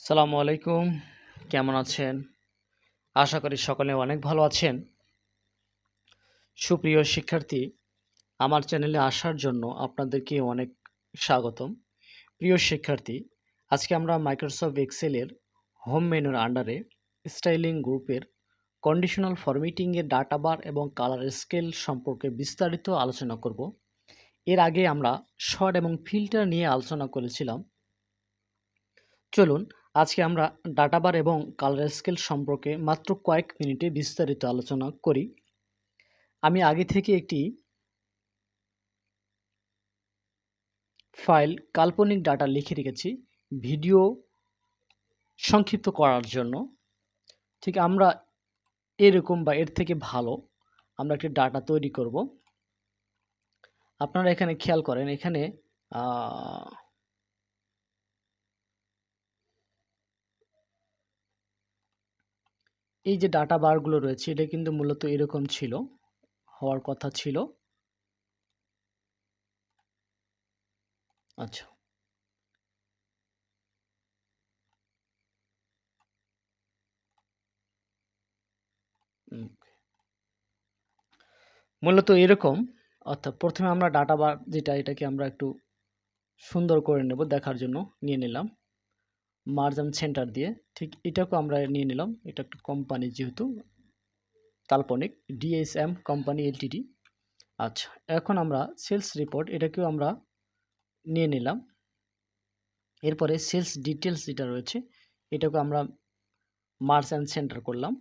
সালামু আলাইকুম। কেমন আছেন? আশা করি সকলে অনেক ভালো আছেন। সুপ্রিয় শিক্ষার্থী, আমার চ্যানেলে আসার জন্য আপনাদেরকে অনেক স্বাগতম। প্রিয় শিক্ষার্থী, আজকে আমরা মাইক্রোসফট এক্সেলের হোম মেনুর আন্ডারে স্টাইলিং গ্রুপের কন্ডিশনাল ফরম্যাটিংয়ের ডাটা বার এবং কালার স্কেল সম্পর্কে বিস্তারিত আলোচনা করব। এর আগে আমরা শর্ট এবং ফিল্টার নিয়ে আলোচনা করেছিলাম। চলুন আজকে আমরা ডাটা বার এবং কালার স্কেল সম্পর্কে মাত্র কয়েক মিনিটে বিস্তারিত আলোচনা করি। আমি আগে থেকে একটি ফাইল কাল্পনিক ডাটা লিখে রেখেছি ভিডিও সংক্ষিপ্ত করার জন্য। ঠিক আমরা এরকম বা এর থেকে ভালো আমরা একটি ডাটা তৈরি করব। আপনারা এখানে খেয়াল করেন, এখানে এই যে ডাটা বারগুলো রয়েছে এটা কিন্তু মূলত এরকম ছিল, হওয়ার কথা ছিল। আচ্ছা, মূলত এরকম। অর্থাৎ প্রথমে আমরা ডাটা বার যেটা, এটাকে আমরা একটু সুন্দর করে নেব, দেখার জন্য নিয়ে নিলাম মার্জিন সেন্টার দিয়ে। ঠিক এটাকেও আমরা নিয়ে নিলাম, এটা একটা কোম্পানি যেহেতু কাল্পনিক, ডিএসএম কোম্পানি এলটিডি। আচ্ছা, এখন আমরা সেলস রিপোর্ট এটাকেও আমরা নিয়ে নিলাম। এরপরে সেলস ডিটেলস যেটা রয়েছে এটাকে আমরা মার্জ অ্যান্ড সেন্টার করলাম।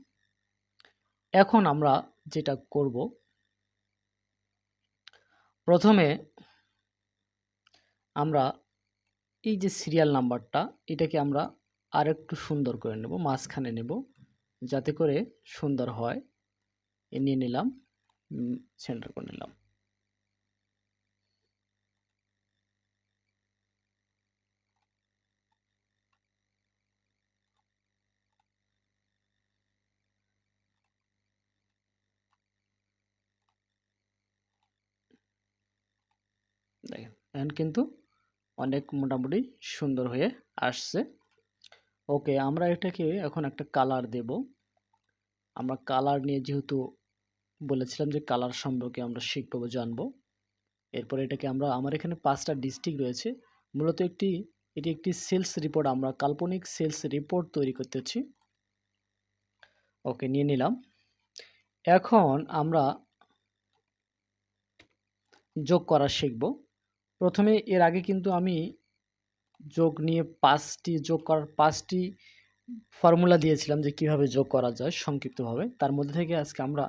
এখন আমরা যেটা করব, প্রথমে আমরা এই যে সিরিয়াল নাম্বারটা এটাকে আমরা আরেকটু সুন্দর করে নেব, মাঝখানে নেব যাতে করে সুন্দর হয়। এ নিয়ে নিলাম, সেন্টার করে নিলাম। দেখেন এখন কিন্তু অনেক মোটামুটি সুন্দর হয়ে আসছে। ওকে, আমরা এটাকে এখন একটা কালার দেব। আমরা কালার নিয়ে যেহেতু বলেছিলাম যে কালার সম্পর্কে আমরা শিখবো, জানবো। এরপরে এটাকে আমরা, আমার এখানে 5টা ডিস্ট্রিক্ট রয়েছে। মূলত এটি একটি সেলস রিপোর্ট, আমরা কাল্পনিক সেলস রিপোর্ট তৈরি করতেছি। ওকে, নিয়ে নিলাম। এখন আমরা যোগ করা শিখব। প্রথমে এর আগে কিন্তু আমি যোগ নিয়ে 5টি ফর্মুলা দিয়েছিলাম যে কিভাবে যোগ করা যায় সংক্ষিপ্তভাবে। তার মধ্যে থেকে আজকে আমরা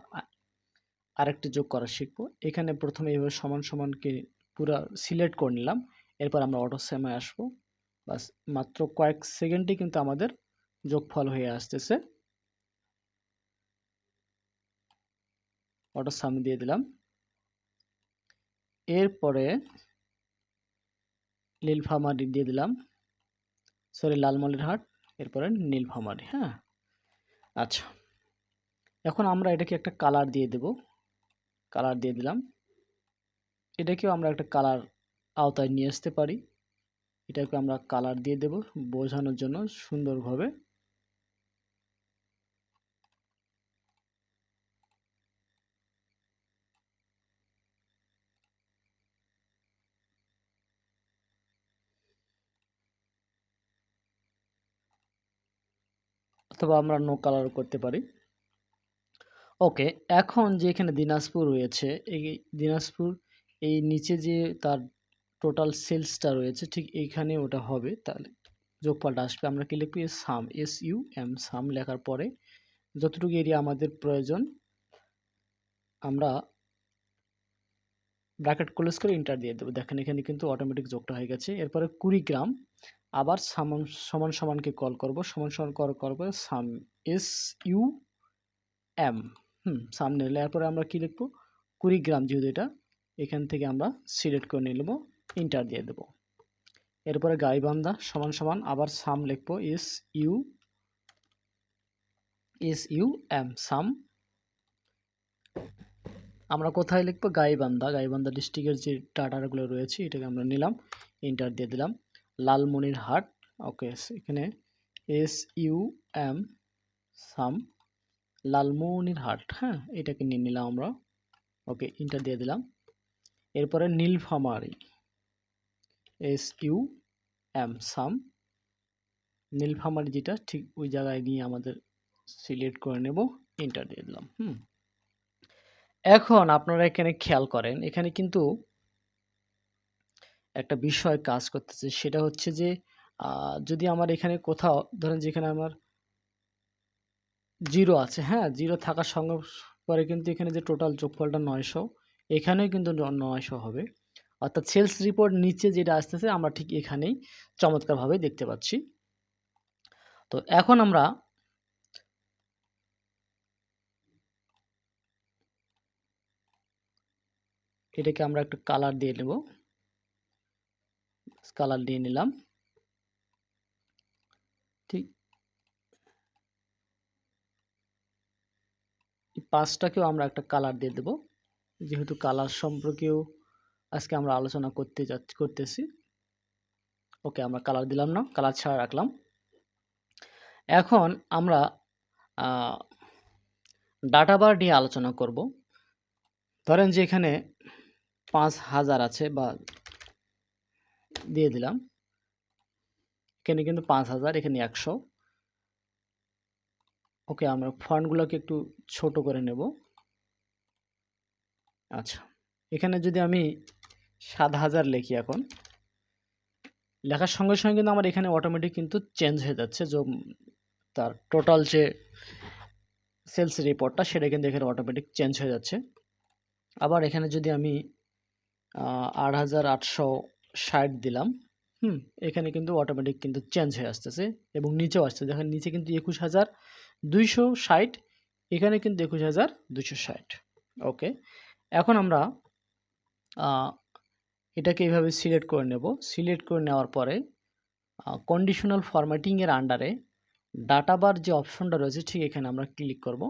আরেকটি যোগ করা শিখব। এখানে প্রথমে এভাবে সমান সমানকে পুরো সিলেক্ট করে নিলাম। এরপর আমরা অটো সামে আসবো। বাস মাত্র কয়েক সেকেন্ডে কিন্তু আমাদের যোগফল হয়ে আসতেছে। অটো সাম দিয়ে দিলাম। এরপরে নীলফামারী দিয়ে দিলাম, সরি লালমনিরহাট, এরপরে নীলফামারী। হ্যাঁ, আচ্ছা, এখন আমরা এটাকে একটা কালার দিয়ে দেব। কালার দিয়ে দিলাম। এটাকেও আমরা একটা কালার আওতায় নিয়ে আসতে পারি। এটাকে আমরা কালার দিয়ে দেব বোঝানোর জন্য সুন্দরভাবে। অথবা আমরা নো কালার করতে পারি। ওকে, এখন যে এখানে দিনাজপুর রয়েছে, এই দিনাজপুর এই নিচে যে তার টোটাল সেলসটা রয়েছে ঠিক এইখানে ওটা হবে, তাহলে যোগফলটা আসবে। আমরা কি লিখবো? সাম, SUM, সাম লেখার পরে যতটুকু এরিয়া আমাদের প্রয়োজন আমরা ব্র্যাকেট ক্লোজ করে এন্টার দিয়ে দেবো। দেখেন এখানে কিন্তু অটোমেটিক যোগটা হয়ে গেছে। এরপরে কুড়িগ্রাম আবার সমান সমানকে কল করব, সমান সমান করবো সাম, SUM, সাম নিলে এরপরে আমরা কি লিখবো? কুড়িগ্রাম, যেহেতু এটা এখান থেকে আমরা সিলেক্ট করে নিয়ে নেবো, এন্টার দিয়ে দেবো। এরপরে গাইবান্ধা সমান সমান আবার সাম লিখবো, SUM, সাম। আমরা কোথায় লিখবো? গাইবান্ধা, গাইবান্ধা ডিস্ট্রিক্টের যে ডাটাগুলো রয়েছে এটাকে আমরা নিলাম, এন্টার দিয়ে দিলাম। লালমনিরহাট, ওকে, এখানে SUM সাম লালমনিরহাট, হ্যাঁ এটাকে নিয়ে নিলাম আমরা। ওকে, ইন্টার দিয়ে দিলাম। এরপরে নীলফামারী, SUM সাম নীলফামারী, যেটা ঠিক ওই জায়গায় নিয়ে আমাদের সিলেক্ট করে নেব, ইন্টার দিয়ে দিলাম। এখন আপনারা এখানে খেয়াল করেন, এখানে কিন্তু একটা বিষয় কাজ করতেছে, সেটা হচ্ছে যে যদি আমার এখানে কোথাও ধরেন যেখানে আমার জিরো আছে, হ্যাঁ জিরো থাকার সঙ্গে পরে কিন্তু এখানে যে টোটাল যোগফলটা 900, এখানেও কিন্তু 900 হবে। অর্থাৎ সেলস রিপোর্ট নিচে যেটা আসতেছে আমরা ঠিক এখানেই চমৎকারভাবে দেখতে পাচ্ছি। তো এখন আমরা এটাকে আমরা একটু কালার দিয়ে নেব, কালার দিয়ে নিলাম। ঠিক এই পাঁচটাকেও আমরা একটা কালার দিয়ে দেব, যেহেতু কালার সম্পর্কেও আজকে আমরা আলোচনা করতেছি। ওকে, আমরা কালার দিলাম না, কালার ছাড়া রাখলাম। এখন আমরা ডাটা বার নিয়ে আলোচনা করব। ধরেন যে এখানে 5000 আছে, বা দিয়ে দিলাম, এখানে কিন্তু 5000, এখানে 100। ওকে, আমরা ফন্টগুলোকে একটু ছোট করে নেব। আচ্ছা, এখানে যদি আমি 7000 লিখি, এখন লেখার সঙ্গে সঙ্গে কিন্তু আমার এখানে অটোমেটিক কিন্তু চেঞ্জ হয়ে যাচ্ছে, যে তার টোটাল যে সেলস রিপোর্টটা সেটা কিন্তু এখানে অটোমেটিক চেঞ্জ হয়ে যাচ্ছে। আবার এখানে যদি আমি 8860 দিলাম, এখানে কিন্তু অটোমেটিক কিন্তু চেঞ্জ হয়ে আসতেছে, এবং নিচেও আসছে, দেখেন নিচে কিন্তু 21260, এখানে কিন্তু 21260। ওকে, এখন আমরা এটাকে এইভাবে সিলেক্ট করে নেব। সিলেক্ট করে নেওয়ার পরে কন্ডিশনাল ফরম্যাটিংয়ের আন্ডারে ডাটা বার যে অপশনটা রয়েছে, ঠিক এখানে আমরা ক্লিক করব।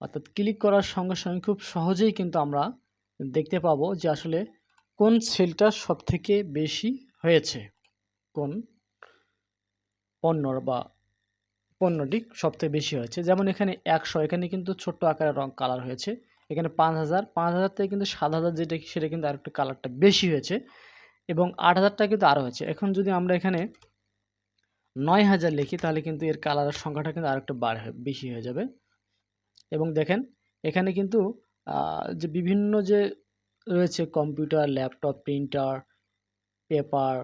অর্থাৎ ক্লিক করার সঙ্গে সঙ্গে খুব সহজেই কিন্তু আমরা দেখতে পাবো যে আসলে কোন সেলটা সব থেকে বেশি হয়েছে, কোন পণ্যর বা পণ্যটি সবথেকে বেশি হয়েছে। যেমন এখানে 100, এখানে কিন্তু ছোট্ট আকারে রং কালার হয়েছে। এখানে 5000 থেকে কিন্তু 7000 যেটা সেটা কিন্তু আরেকটু কালারটা বেশি হয়েছে, এবং 8000টা কিন্তু আরও হয়েছে। এখন যদি আমরা এখানে 9000 লিখি, তাহলে কিন্তু এর কালারের সংখ্যাটা কিন্তু আরেকটু বেশি হয়ে যাবে। এবং দেখেন এখানে কিন্তু যে বিভিন্ন যে রয়েছে, computer, laptop, printer, paper,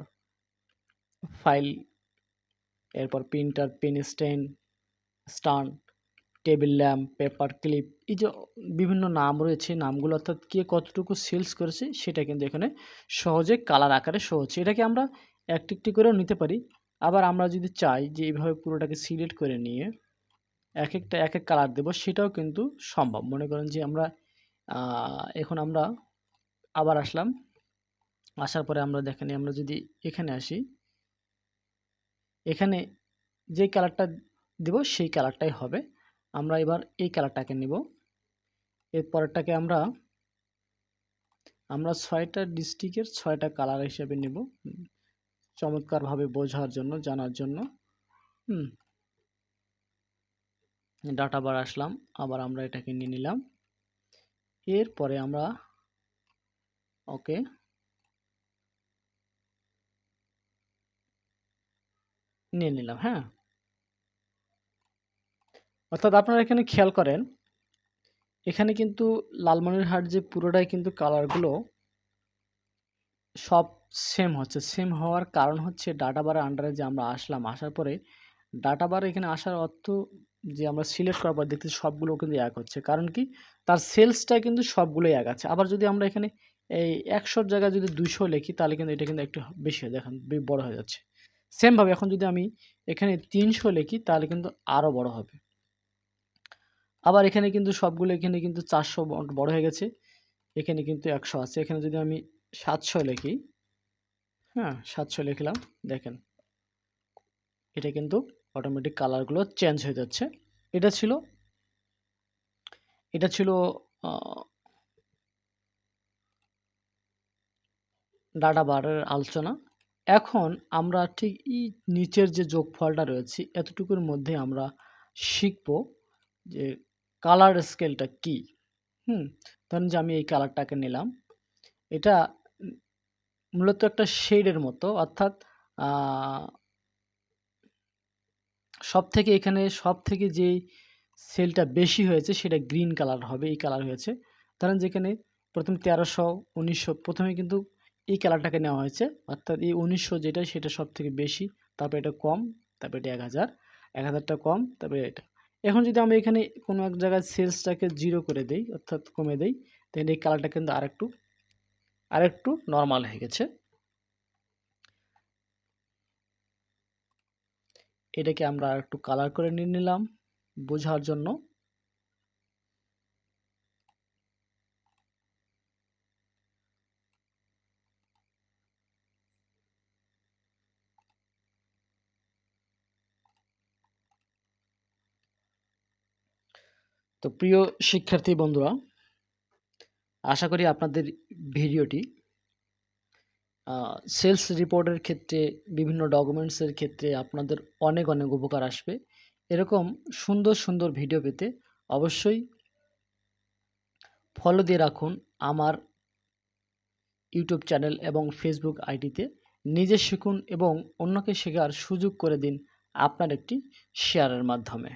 file, এরপর printer, pen stand, table lamp, paper clip, এই যে বিভিন্ন নাম রয়েছে, নামগুলো অর্থাৎ কে কতটুকু সেলস করেছে সেটা কিন্তু এখানে সহজে কালার আকারে শো হচ্ছে। এটাকে আমরা একটি একটি করেও নিতে পারি। আবার আমরা যদি চাই যে এইভাবে পুরোটাকে সিলেক্ট করে নিয়ে এক একটা এক এক কালার দেবো, সেটাও কিন্তু সম্ভব। মনে করেন যে আমরা এখন আমরা আবার আসলাম, আসার পরে আমরা দেখেন আমরা যদি এখানে আসি, এখানে যে কালারটা দেব সেই কালারটাই হবে। আমরা এবার এই কালারটাকে নিব, এর পরেরটাকে আমরা 6টা ডিস্ট্রিক্টের 6টা কালার হিসেবে নেব, চমৎকারভাবে বোঝার জন্য, জানার জন্য। ডাটা বার আসলাম, আবার আমরা এটাকে নিয়ে নিলাম। এরপরে আমরা ওকে নিয়ে নিলাম। হ্যাঁ, অর্থাৎ আপনারা এখানে খেয়াল করেন, এখানে কিন্তু লালমনিরহাট যে পুরোটাই কিন্তু কালারগুলো সব সেম হচ্ছে। সেম হওয়ার কারণ হচ্ছে ডাটা বারের আন্ডারে যে আমরা আসলাম, আসার পরে ডাটা বার এখানে আসার অর্থ যে আমরা সিলেক্ট করার পর দেখতেছি সবগুলো কিন্তু এক হচ্ছে। কারণ কি, তার সেলসটা কিন্তু সবগুলোই এক আছে। আবার যদি আমরা এখানে এই 100 জায়গায় যদি 200 লিখি, তাহলে কিন্তু এটা কিন্তু একটু বেশি হয়, দেখেন বড় হয়ে যাচ্ছে। সেমভাবে এখন যদি আমি এখানে 300 লিখি, তাহলে কিন্তু আরও বড় হবে। আবার এখানে কিন্তু সবগুলো এখানে কিন্তু 400 বড় হয়ে গেছে, এখানে কিন্তু 100 আছে। এখানে যদি আমি 700 লিখি, হ্যাঁ 700 লিখলাম, দেখেন এটা কিন্তু অটোমেটিক কালারগুলো চেঞ্জ হয়ে যাচ্ছে। এটা ছিল এটা ছিল ডাটা বারের আলোচনা। এখন আমরা ঠিক নিচের যে যোগফলটা রয়েছে এতটুকুর মধ্যে আমরা শিখব যে কালার স্কেলটা কি। ধরেন যে আমি এই কালারটাকে নিলাম, এটা মূলত একটা শেডের মতো, অর্থাৎ সবথেকে যেই সেলটা বেশি হয়েছে সেটা গ্রিন কালার হবে, এই কালার হয়েছে। ধরেন যেখানে প্রথমে 1300 1900 প্রথমে কিন্তু এই কালারটাকে নেওয়া হয়েছে, অর্থাৎ এই 1900 যেটা সেটা সবথেকে বেশি, তারপর এটা কম, তারপর এটা 1000, 1000টা কম, তারপরে এটা। এখন যদি আমি এখানে কোনো এক জায়গায় সেলসটাকে 0 করে দেই, অর্থাৎ কমে দেই, তাহলে এই কালারটা কিন্তু আরেকটু নরমাল হয়ে গেছে। এটাকে আমরা একটু কালার করে নিয়ে নিলাম বোঝার জন্য। তো প্রিয় শিক্ষার্থী বন্ধুরা, আশা করি আপনাদের ভিডিওটি সেলস রিপোর্টের ক্ষেত্রে, বিভিন্ন ডকুমেন্টসের ক্ষেত্রে আপনাদের অনেক অনেক উপকার আসবে। এরকম সুন্দর সুন্দর ভিডিও পেতে অবশ্যই ফলো দিয়ে রাখুন আমার ইউটিউব চ্যানেল এবং ফেসবুক আইডিতে। নিজে শিখুন এবং অন্যকে শেখার সুযোগ করে দিন আপনার একটি শেয়ারের মাধ্যমে।